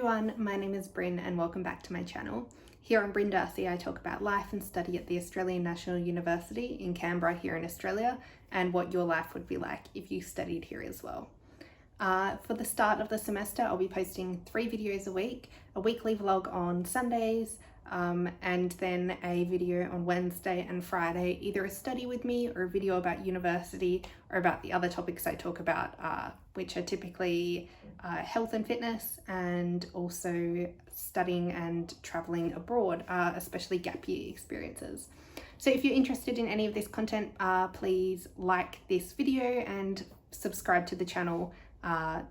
everyone, my name is Brin and welcome back to my channel. Here on Brin Darcy, I talk about life and study at the Australian National University in Canberra here in Australia and what your life would be like if you studied here as well. For the start of the semester, I'll be posting 3 videos a week, a weekly vlog on Sundays, and then a video on Wednesday and Friday, either a study with me or a video about university or about the other topics I talk about, which are typically health and fitness and also studying and traveling abroad, especially gap year experiences. So if you're interested in any of this content, please like this video and subscribe to the channel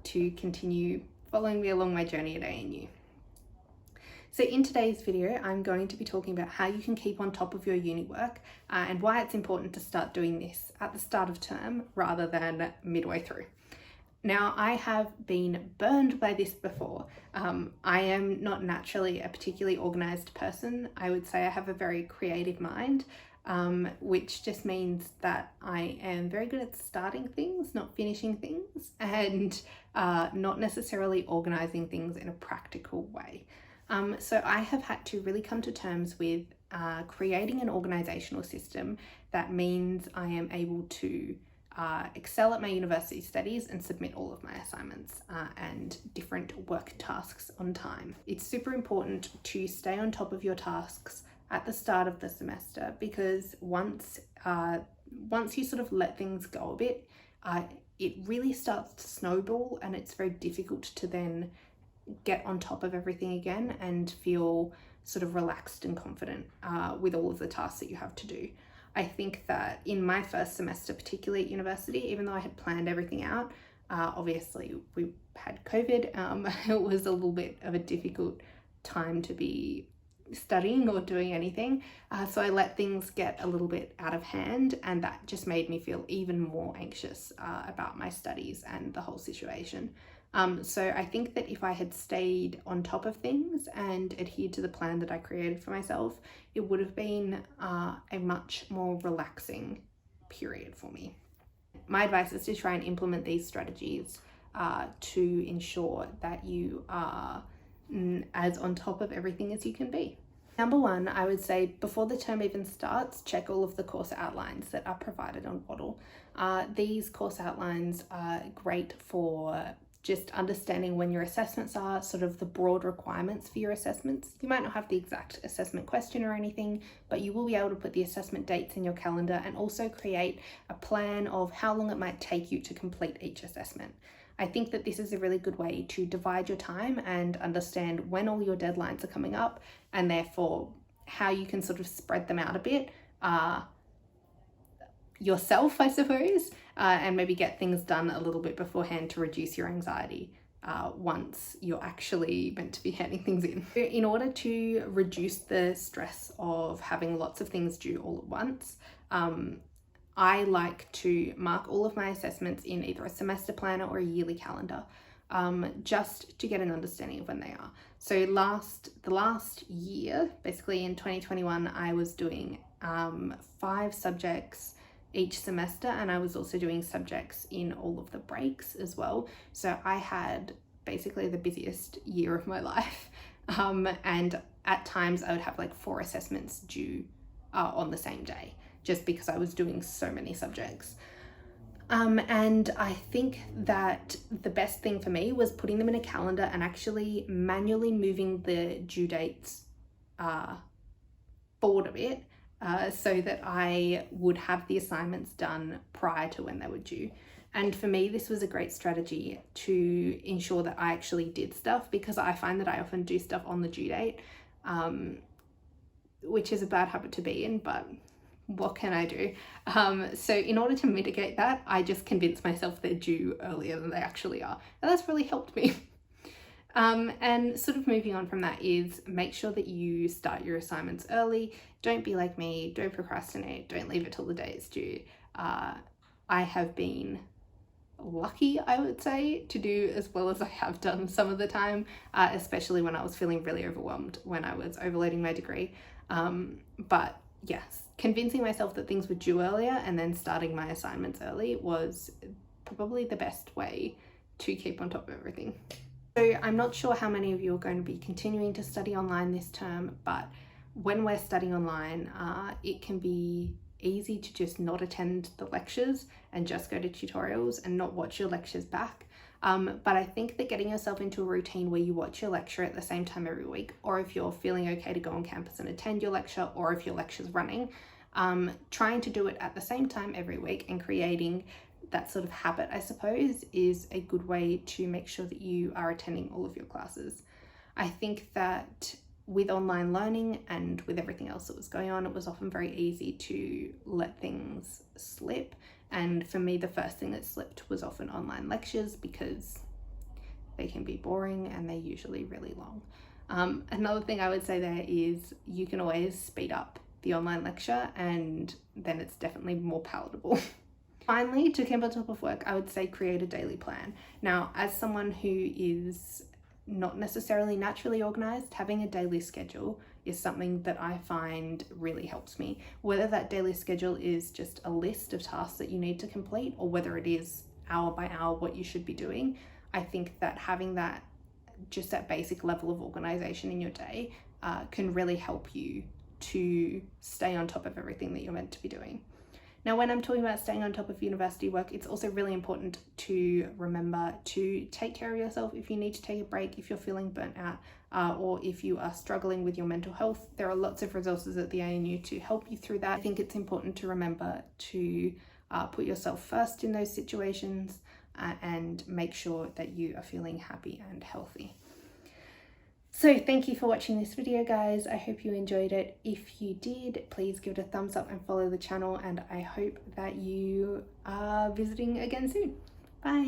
to continue following me along my journey at ANU. So in today's video, I'm going to be talking about how you can keep on top of your uni work and why it's important to start doing this at the start of term rather than midway through. Now, I have been burned by this before. I am not naturally a particularly organised person. I would say I have a very creative mind, which just means that I am very good at starting things, not finishing things, and not necessarily organising things in a practical way. So I have had to really come to terms with creating an organisational system that means I am able to excel at my university studies and submit all of my assignments and different work tasks on time. It's super important to stay on top of your tasks at the start of the semester, because once you sort of let things go a bit, it really starts to snowball, and it's very difficult to then get on top of everything again and feel sort of relaxed and confident with all of the tasks that you have to do. I think that in my first semester, particularly at university, even though I had planned everything out, obviously we had COVID. It was a little bit of a difficult time to be studying or doing anything. So I let things get a little bit out of hand, and that just made me feel even more anxious about my studies and the whole situation. So I think that if I had stayed on top of things and adhered to the plan that I created for myself, it would have been a much more relaxing period for me. My advice is to try and implement these strategies to ensure that you are as on top of everything as you can be. Number 1, I would say before the term even starts, check all of the course outlines that are provided on Waddle. These course outlines are great for just understanding when your assessments are, sort of the broad requirements for your assessments. You might not have the exact assessment question or anything, but you will be able to put the assessment dates in your calendar and also create a plan of how long it might take you to complete each assessment. I think that this is a really good way to divide your time and understand when all your deadlines are coming up, and therefore how you can sort of spread them out a bit yourself, I suppose, and maybe get things done a little bit beforehand to reduce your anxiety once you're actually meant to be handing things in. In order to reduce the stress of having lots of things due all at once, I like to mark all of my assessments in either a semester planner or a yearly calendar, just to get an understanding of when they are. So the last year, basically in 2021, I was doing 5 subjects each semester, and I was also doing subjects in all of the breaks as well. So I had basically the busiest year of my life, and at times I would have like 4 assessments due on the same day, just because I was doing so many subjects. And I think that the best thing for me was putting them in a calendar and actually manually moving the due dates forward a bit, so that I would have the assignments done prior to when they were due. And for me, this was a great strategy to ensure that I actually did stuff, because I find that I often do stuff on the due date, which is a bad habit to be in, but what can I do? So in order to mitigate that, I just convince myself they're due earlier than they actually are. And that's really helped me. And sort of moving on from that is make sure that you start your assignments early. Don't be like me, don't procrastinate, don't leave it till the day it's due. I have been lucky, I would say, to do as well as I have done some of the time, especially when I was feeling really overwhelmed when I was overloading my degree. But yes, convincing myself that things were due earlier and then starting my assignments early was probably the best way to keep on top of everything. So I'm not sure how many of you are going to be continuing to study online this term, but when we're studying online, it can be easy to just not attend the lectures and just go to tutorials and not watch your lectures back. But I think that getting yourself into a routine where you watch your lecture at the same time every week, or if you're feeling okay to go on campus and attend your lecture, or if your lecture's running, trying to do it at the same time every week and creating that sort of habit, I suppose, is a good way to make sure that you are attending all of your classes. I think that with online learning and with everything else that was going on, it was often very easy to let things slip. And for me, the first thing that slipped was often online lectures, because they can be boring and they're usually really long. Another thing I would say there is you can always speed up the online lecture, and then it's definitely more palatable. Finally, to keep on top of work, I would say create a daily plan. Now, as someone who is not necessarily naturally organized, having a daily schedule is something that I find really helps me. Whether that daily schedule is just a list of tasks that you need to complete, or whether it is hour by hour what you should be doing, I think that having that, just that basic level of organization in your day, can really help you to stay on top of everything that you're meant to be doing. Now, when I'm talking about staying on top of university work, it's also really important to remember to take care of yourself if you need to take a break, if you're feeling burnt out, or if you are struggling with your mental health. There are lots of resources at the ANU to help you through that. I think it's important to remember to put yourself first in those situations and make sure that you are feeling happy and healthy. So thank you for watching this video, guys. I hope you enjoyed it. If you did, please give it a thumbs up and follow the channel, and I hope that you are visiting again soon. Bye.